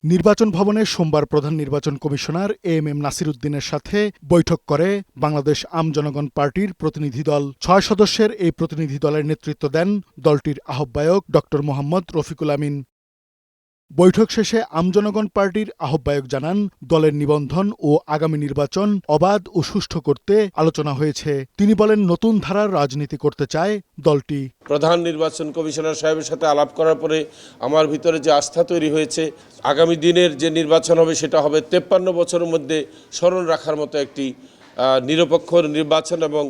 নির্বাচন ভবনে সোমবার প্রধান নির্বাচন কমিশনার এম নাসির উদ্দিনের সাথে বৈঠক করে বাংলাদেশ আম জনগণ পার্টির প্রতিনিধি দল। ৬ সদস্যের এই প্রতিনিধি দলের নেতৃত্ব দেন দলটির আহ্বায়ক ড মোহাম্মদ রফিকুল আমিন। বৈঠক শেষে আমজনগণ পার্টির আহ্বায়ক জানান, দলের নিবন্ধন ও আগামী নির্বাচন অবাধ ও সুষ্ঠু করতে আলোচনা হয়েছে। তিনি বলেন, নতুন ধারার রাজনীতি করতে চায় দলটি। প্রধান নির্বাচন কমিশনার সাহেবের সাথে আলাপ করার পরে আমার ভিতরে যে আস্থা তৈরি হয়েছে, আগামী দিনের যে নির্বাচন হবে সেটা হবে 53 বছরের মধ্যে স্মরণ রাখার মতো একটি নিরপেক্ষ নির্বাচন এবং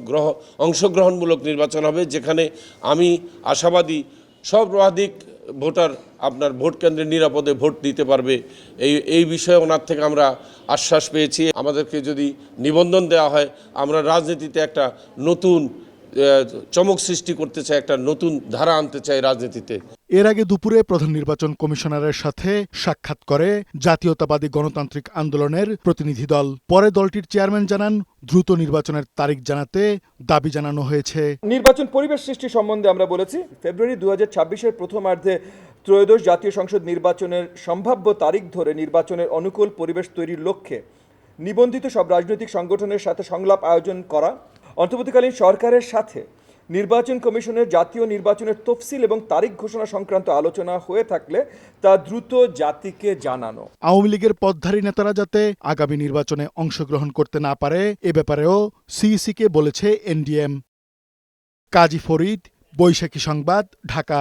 অংশগ্রহণমূলক নির্বাচন হবে, যেখানে আমি আশাবাদী সর্বাধিক ভোটার আপনার ভোট কেন্দ্রে নিরাপদে ভোট দিতে পারবে। এই বিষয়ে ওনার থেকে আমরা আশ্বাস পেয়েছি। আমাদেরকে যদি নিবন্ধন দেওয়া হয়, আমরা রাজনীতিতে একটা নতুন চমক সৃষ্টি করতে চাই, একটা নতুন ধারা আনতে চাই রাজনীতিতে। এর আগে দুপুরে প্রধান নির্বাচন কমিশনারের সাথে সাক্ষাৎ করে জাতীয়তাবাদী গণতান্ত্রিক আন্দোলনের প্রতিনিধি দল। পরে দলটির চেয়ারম্যান জানান, দ্রুত নির্বাচনের তারিখ জানাতে দাবি জানানো হয়েছে। নির্বাচন পরিবেশ সৃষ্টি সম্বন্ধে আমরা বলেছি, ফেব্রুয়ারি 2026-এর প্রথমার্ধে ত্রয়োদশ জাতীয় সংসদ নির্বাচনের সম্ভাব্য তারিখ ধরে নির্বাচনের অনুকূল পরিবেশ তৈরির লক্ষ্যে নিবন্ধিত সব রাজনৈতিক সংগঠনের সাথে সংলাপ আয়োজন করা, অন্তর্বর্তীকালীন সরকারের সাথে নির্বাচন কমিশনের জাতীয় নির্বাচনের তফসিল এবং তারিখ ঘোষণা সংক্রান্ত আলোচনা হয়ে থাকলে তা দ্রুত জাতিকে জানানো। আওয়ামী লীগের পদধারী নেতারা যাতে আগামী নির্বাচনে অংশগ্রহণ করতে না পারে, এ ব্যাপারেও সিইসিকে বলেছে এনডিএম। কাজী ফরিদ, বৈশাখী সংবাদ, ঢাকা।